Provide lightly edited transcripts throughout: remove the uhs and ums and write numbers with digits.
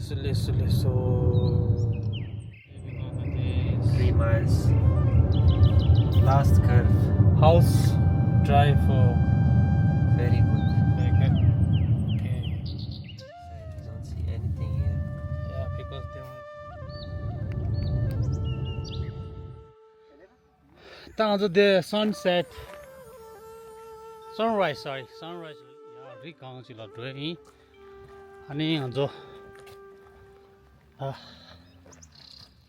3 miles. Last curve. House drive for Very good. very good. Okay. Don't see anything here. Yeah, because they were. The sunrise. Sorry, sunrise. Yeah, we can't see lot doing. Ani anjo.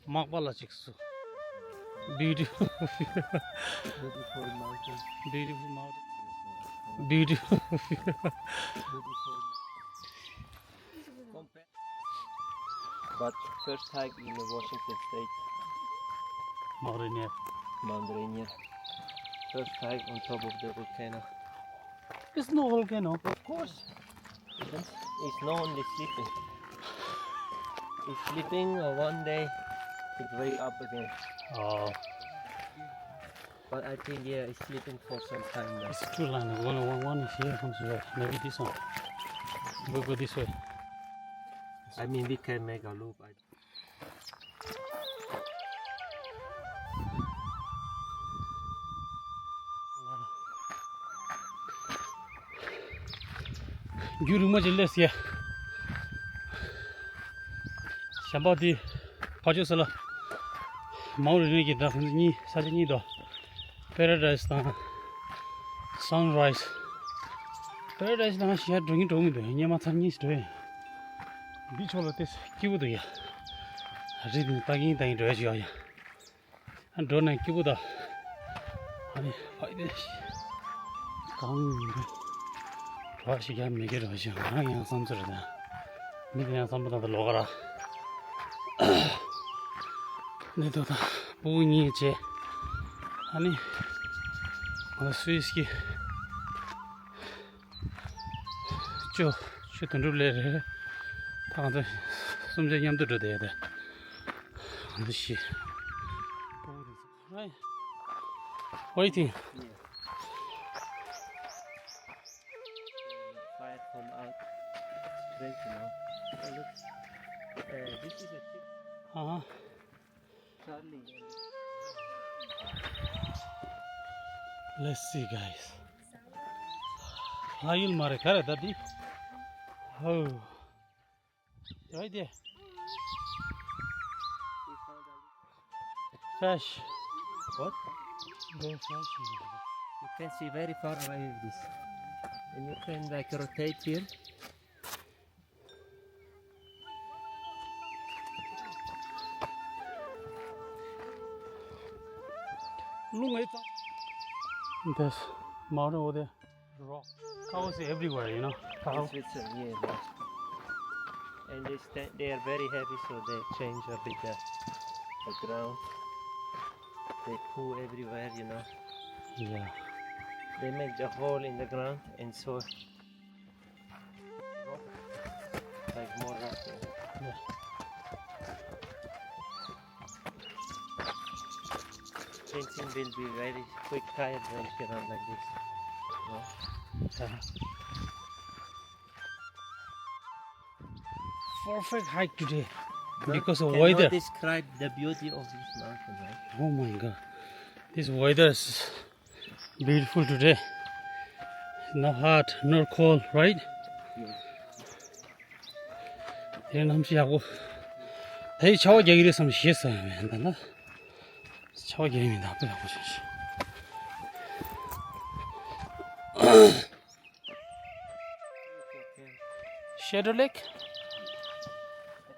Makbala chiksu. Beautiful. Beautiful mountain. Beautiful mountain. Beautiful. But first hike in the Washington State, Rainier. Mount Rainier. First hike on top of the volcano. It's no volcano. Of course. It's not only sleeping. It's sleeping, or one day it wake up again. Oh, But I think yeah, it's sleeping for some time now. it's two lines. One is here, comes here. Maybe this one. We'll go this way. I mean, we can make a loop. Yuruma jilles ya. Shabadi pajusala. Maurine ki dafni sajini do. Paradise ta sunrise. Paradise na shia dringi domi do. Nyama tsangi sto. Beach wala tes kibu do ya. Rin tagi tagi do ya ya. An do na kibu da. Ani faide. Kang 시간 매개로 하죠. 그냥 삼스러다. 그냥 삼보다 더 로가라. 내도다 부인이 이제 아니 스위스키 저 슈튼 룰레를 다가서 숨제 염두를 대야 돼. 아저씨 right waiting. Fire come out straight, you know. Oh, look, this is a chick, Charlie. Let's see, guys. I'll marry her, Daddy. Oh, right there. We found a Fish. what? Very fish. You can see very far away with this. And you can like rotate here. There's mountain over there. Rock. Cows everywhere, you know. In Switzerland, yeah. Right. And they are very heavy, so they change a bit the ground. They poo everywhere, you know. Yeah. They make the hole in the ground and so like more rocky. Yeah. Fencing will be very quick tire when you run like this. No? Perfect hike today because of Cannot weather. describe the beauty of this mountain, right? Oh my god, this weather is beautiful today. No hot, no cold, right? 이런 함시하고 대이 차와 얘기를 some 시했어요. 맨날 차와 얘기는 나쁘다고 진짜. Shadow Lake? I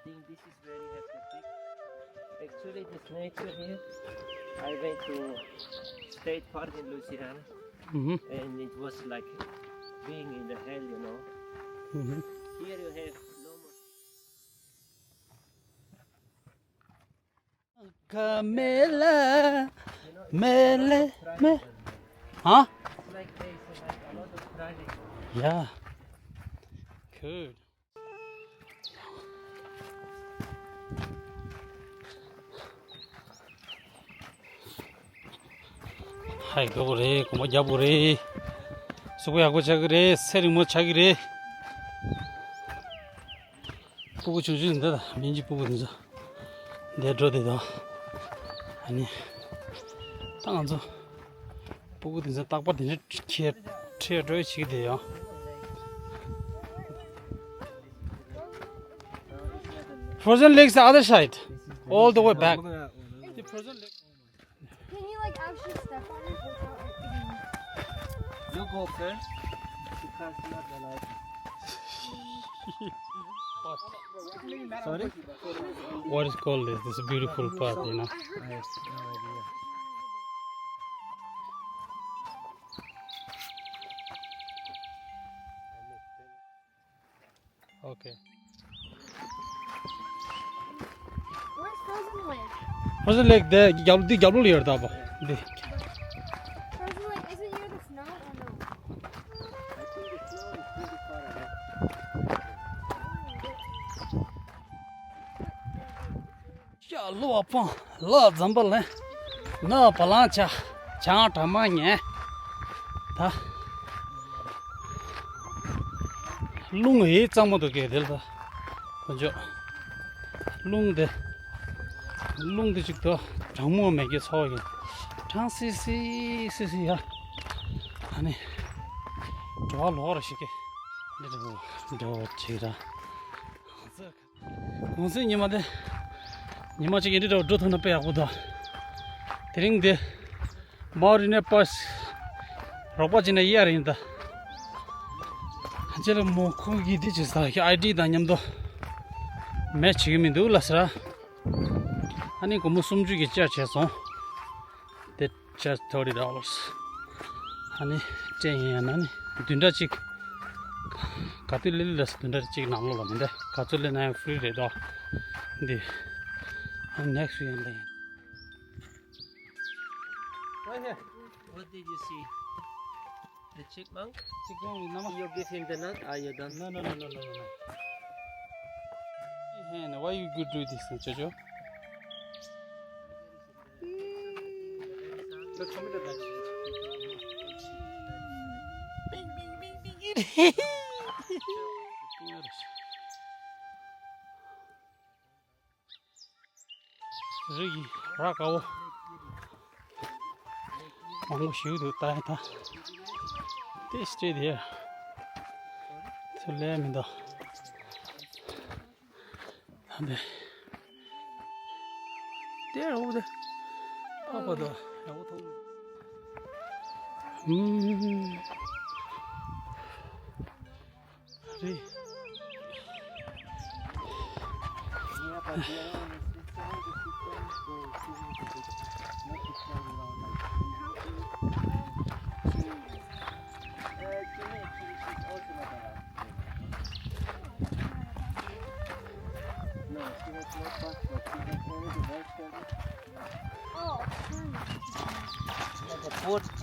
think this is very aesthetic. Actually, this nature here, I went to State Park in Louisiana, and it was like being in the hell, you know. Here you have no more. Camela, mele, me. It's Huh? like there's like a lot of private. Yeah. Good. 아이고 그래 고마 잡으래 수고하고 자그래 세리 못 차기래 보고 주는데다 민지 보고 있어. 내 저대다. 아니. 땅안서 보고 있어. 딱 봐도 이제 튀어 지게 돼요. Frozen Lake's the other side. All the way back. The frozen lake. Can you like actually step on it without it You go first because you are the light. Sorry? What is called this? This is a beautiful path, you know. I have no idea. Okay. Where's Frozen Lake? Frozen Lake there, the gabble here, da ba. Frozen Lake isn't near the snow or no? I think the snow is pretty far away. Ya lo apa? La zambal ne. Na palancha. Cha tamanya. Ta. Lung he chamo do ke del da. Konjo. Lung de chik to jangmo me ge chaw ge. Chang si ya. Ani. Dwa lo ra shike. Do chira. 무슨 님한테 님아직 이리로 도토나 빼하고도 드링데 마을이네 버스 로바지네 이야린다 한절은 뭐 거기 뒤지다 아이디 다냠도 매치기면 놀라서라 아니 그 무슨 주기 짜쳐서 that just $30 아니 쟁이야나니 둔다직 가필릴레스 둔다직 남로 가는데 가출레나 프리레도 근데 next week in Right here. What did you see? The chipmunk? You give him the nut? Are you done? No. Hey, why you good do this, Jojo? Let's come to the next. Really, rock out. I'm shoot that. They stay there. So let me know. And there over there. Papa the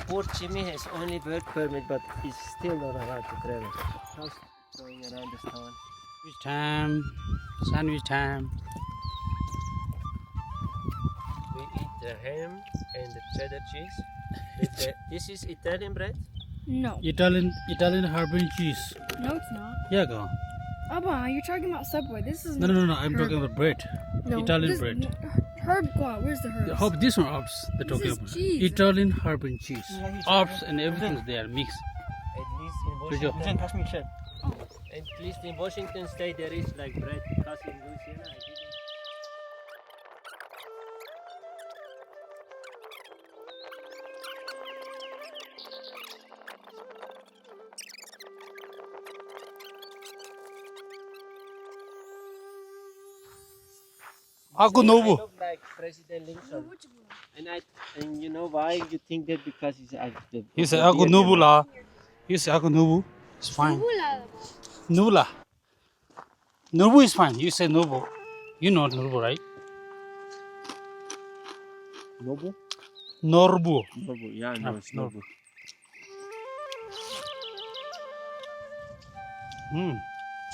Poor Jimmy has only work permit, but he's still not allowed to travel. How's going around this town? Sandwich time. We eat the ham and the cheddar cheese. This is Italian bread? No. Italian herb and cheese. No, it's not. Yeah, go. Abba, you're talking about Subway. This is No. I'm talking about bread. no, Italian bread. Herb, go out. Where's the herbs? Herb, this one herbs they're This talking is about. cheese. Italian herb and cheese. Herbs and everything's there mixed. At least in Good Washington. job. At least in Washington State there is like bread, because in Louisiana I didn't. Aku I nobu. look like President Lincoln. And you know why you think that? Because he's You say aku nobu la. You say aku nobu. It's fine. Nubula. Nobu is fine. You say nobu. You know nobu, right? Nobu? Norbu. Nobu, yeah, no, it's Norbu. Nobu.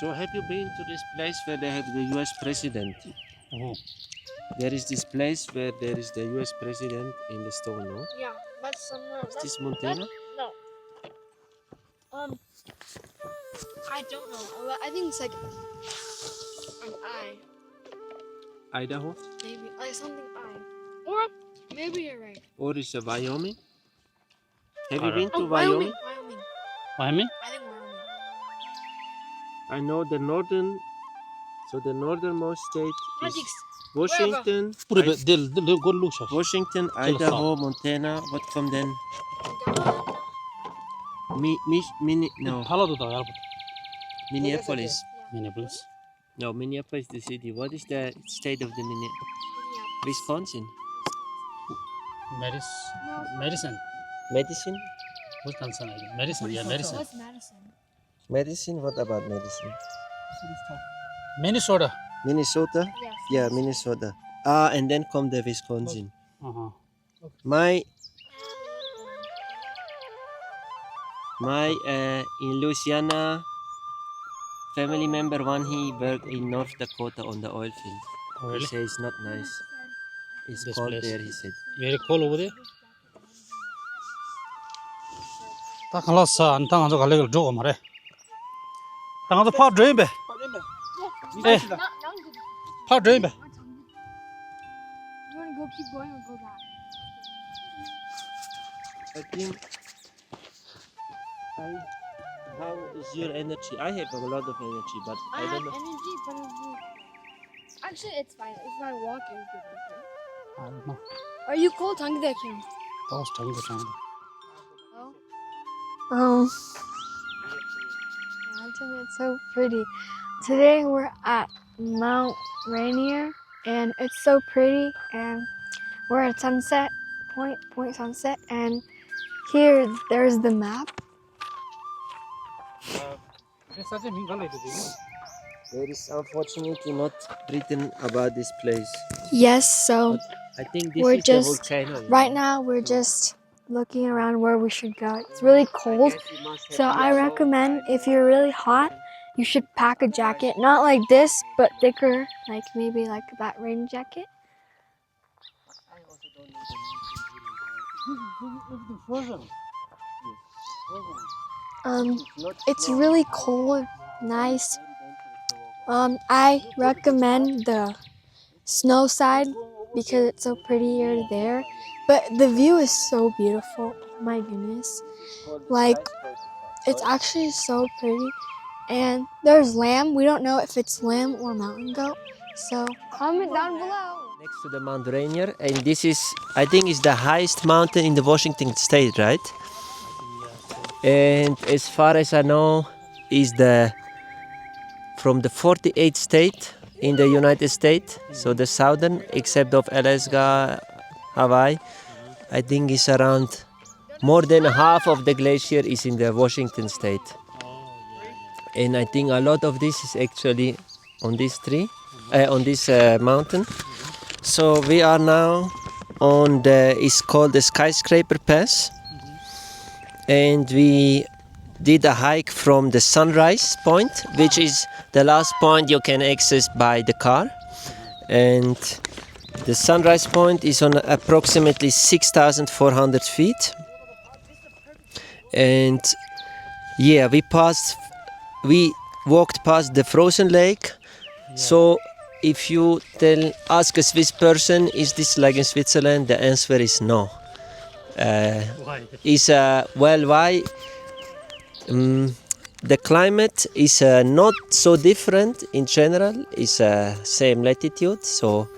So have you been to this place where they have the US president? Oh. There is this place where there is the US president in the stone, no? Yeah, that's somewhere. Is this Montana? No. I don't know. I think it's like Idaho? Maybe like something I. Or maybe you're right. Or is it Wyoming? Have you I don't been to Oh, Wyoming? Wyoming. Miami? I think Wyoming. I know the northern, so the northernmost state Not is the Washington, Buraya del gol lu şaş. Washington, Till the Idaho, Montana. What come then? No, Palo da yarbu. Minneapolis. Minneapolis. No, Minneapolis the city. What is the state of the Wisconsin? Madison. Medicine? Wisconsin. I think. Madison. Yeah, Madison. What's Madison? Medicine? What about medicine? Minnesota. Minnesota? Yes. Yeah, Minnesota. Ah, and then come the Wisconsin. Uh-huh. My in Louisiana family member one he worked in North Dakota on the oil field. Oh, He really? says it's not nice. It's This cold place. there, he said. Very cold over there. Ta kan la sa an tang zo ka le jo ma re. Tang zo pa dream be. Eh, Not good. pa dream be. You want to go keep going or go back? I think how is your energy? I have a lot of energy, but I have don't know. energy, but actually, it's fine. If I walk, it would be better. I don't know. Are you cold? Tangi da kyun? Toast tang zo tang. Mountain, it's so pretty. Today we're at Mount Rainier, and it's so pretty. And we're at Sunset Point Sunset, and here there's the map. There is unfortunately not written about this place. Yes, so I think this we're is just the volcano. you right know. now we're just looking around where we should go. It's really cold, I guess you must have so I been recommend outside. if you're really hot, you should pack a jacket, not like this, but thicker, like maybe like that rain jacket. I also don't know the mountain It's really cold, nice. I recommend the snow side because it's so prettier there. But the view is so beautiful. Oh my goodness. Like, it's actually so pretty. And there's lamb. We don't know if it's lamb or mountain goat. So comment down below. next to the Mount Rainier, and this is, I think, is the highest mountain in the Washington state, right? And as far as I know, is from the 48th state in the United States, so the southern, except of Alaska, Hawaii, I think is around more than half of the glacier is in the Washington state. And I think a lot of this is actually on this mountain. So we are now on it's called the Skyscraper Pass, and we did a hike from the Sunrise Point, which is the last point you can access by the car. And the Sunrise Point is on approximately 6,400 feet. And yeah, we walked past the frozen lake. So if you ask a Swiss person, is this like in Switzerland? The answer is no. Why? Why? The climate is not so different in general. It's same latitude, so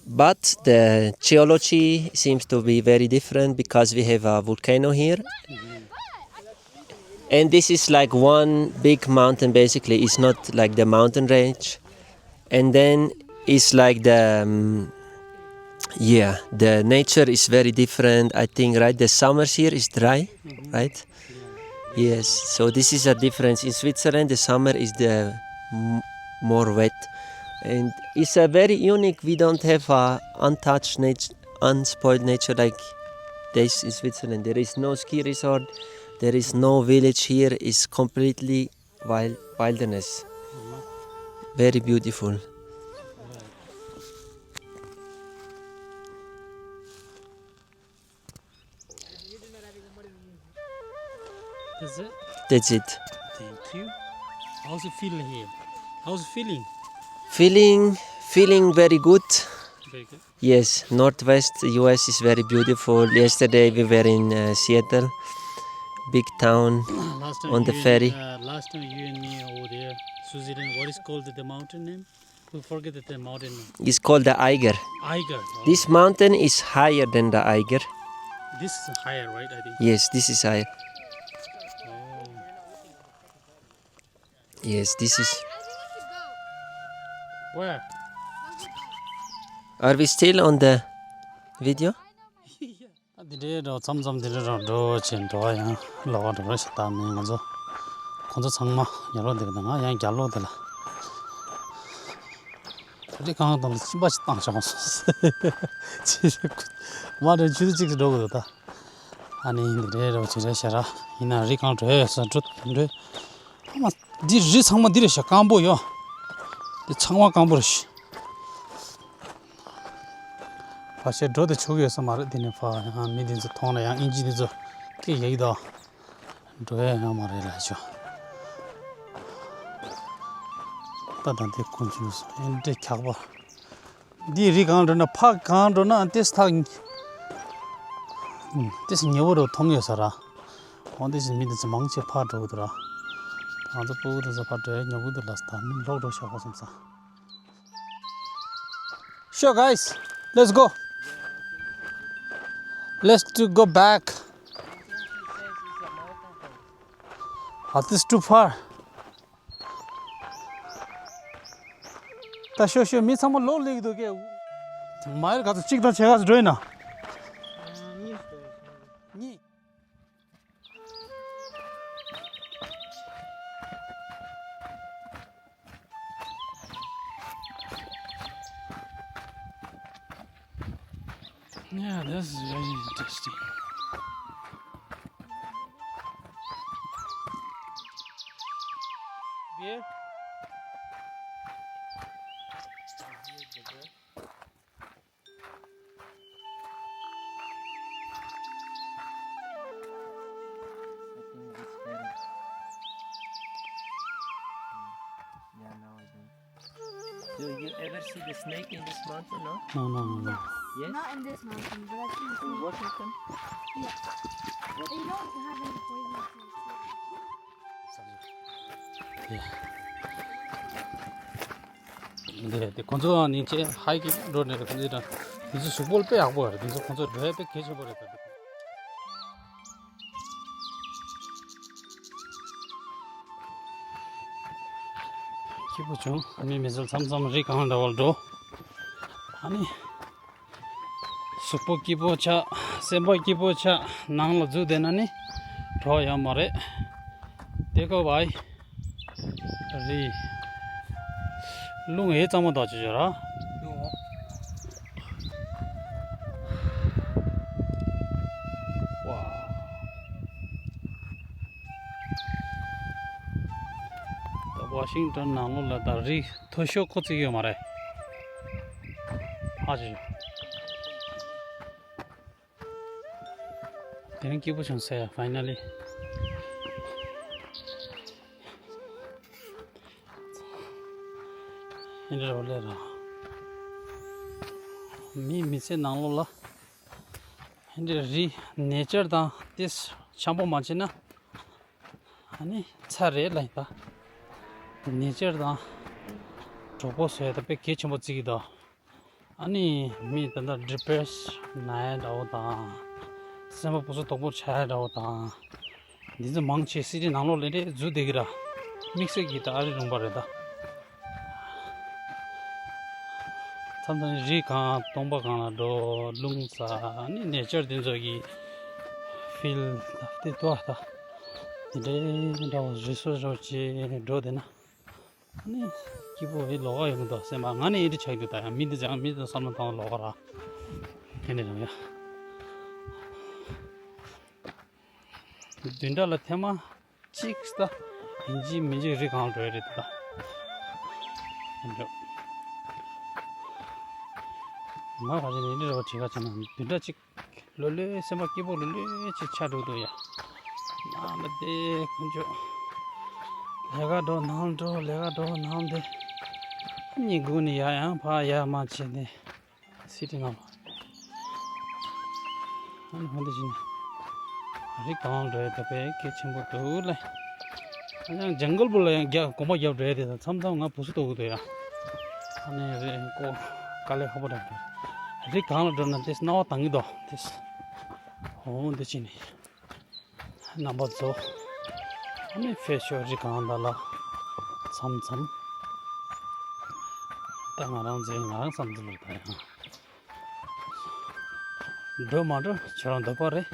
but the geology seems to be very different because we have a volcano here. And this is like one big mountain basically. It's not like the mountain range. And then it's like the nature is very different. I think, right? The summers here is dry, right? Yes. So this is a difference. In Switzerland, the summer is the more wet. And it's a very unique. We don't have a untouched nature, unspoiled nature like this in Switzerland. There is no ski resort. There is no village here. It's completely wilderness. Very beautiful. That's it. That's it. Thank you. How's it feeling here? How's it feeling? Feeling very good. Very good. Yes, Northwest US is very beautiful. Yesterday we were in Seattle, big town, Last time on the you ferry. Last time you and me over there, Switzerland. What is called the mountain name? We forget the mountain name. It's called the Eiger. Eiger. This mountain is higher than the Eiger. This is higher, right? I think. Yes, this is higher. Oh. Yes, this is. Where? Are we still on the video? Did some did it do chin to a lot of rest time in Gonzo. Gonzo Sangma, yellow de the young gallo de la. They can't do much dance. What did you six do with that? And in the day of Cheshire, in a recount to her, so did this some did a cambo yo? The Changwa cambush. I said, draw the sugar some other dinner for millions of ton and engines of Kido. Do a marelajo. But then they confuse in the cover. The recount on a park count on this time. This new Tonga Sara. On this means among the part of the other boat is a part of the last time. Lord of Shawasam. Sure, guys, let's go. Let's go back. This is too far. Show me some low leg to get. My got to check the chairs doing now. Yeah, this is very interesting. Beer? Do you ever see the snake in this mountain, no? No. Yes? Not in this mountain, but I've seen In some. Washington? Yeah. But they don't have any poison snakes. 네, 건조한 이제 하이킹 로드에 건조다. 이제 수볼 빼야 뭐. 이제 건조 레베 계셔 버렸다. 기부죠. 아니 메절 삼삼 리카한다 월도. 아니 수포 기부차 셈보 기부차 나랑 주되나니 더야 말에 देखो भाई अरे लुंग हे चमो दच जरा वाह तो Washington नालो लता री थोशो coach यो मारे आज thank you पुछन से finally 이제 올려라. 미세 나올라. 이제 리 네처다 this 샴푸 마치나. 아니 차례 라이다. 네처다. 저거서에다 백 개치 못 지기다. 아니 미단다 디프레스 나야다오다. 샘부 부서 도보 차야다오다. 이제 망치 시리 나올래 주되기라. 믹스 기타 아리 넘버래다. sometimes Rika Tomba Kana do Lungsa ni nature din jogi feel the toata today da was resource rochi do dena ni kibo e loga yung do se ma ngani ri chai da mid jang mid samna ta logara ene ya dinda la thema chicks da inji minji ri count re da 마 가지고 이리로 제가 저는 dinda직 롤레 세마 끼보 롤레 치차도도야 나한테 근저 내가 더 나도 내가 더 나은데 니군이 야야 봐야 마치네 시티나 아니 혼자지네 아리 강도에 답에 개침부터 올래 그냥 정글 볼래 야 고마 옆에 돼서 삼삼가 부수도 오도야 아니 고 갈래 가보라 아리 강도는 this 나와 당이도 this 혼자지네 넘버 2 아니 페쇼지 강달라 삼삼 당하랑 제가 삼들었다 도마도 저런 더 버래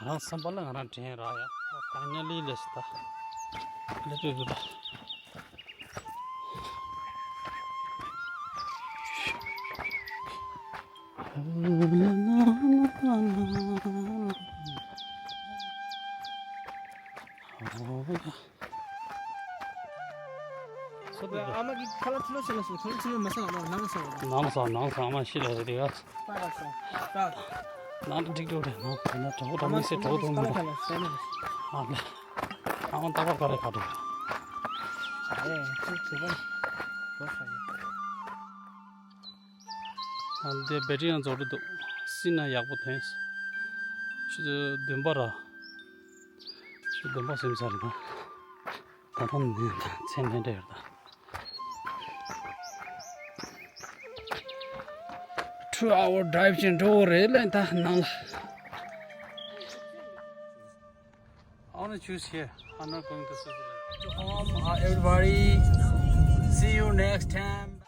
아 삼발랑 하나 제라야 파이널리 레스타 레트다 아마 이 칼라 틀어서 틀어지면 마사 나무사 아마 싫어 내가 자 나도 찍도래 나 저거 담으세 저거 좀 아네 아무 따가 가래 가도 두번 안돼 베리안 저도 신나 약부터 했어 저 덴바라 저 덴바 심사리나 다른 챈네데다 2-hour drive into Relenta. I want to choose here. I'm not going to Switzerland. To home, everybody. See you next time.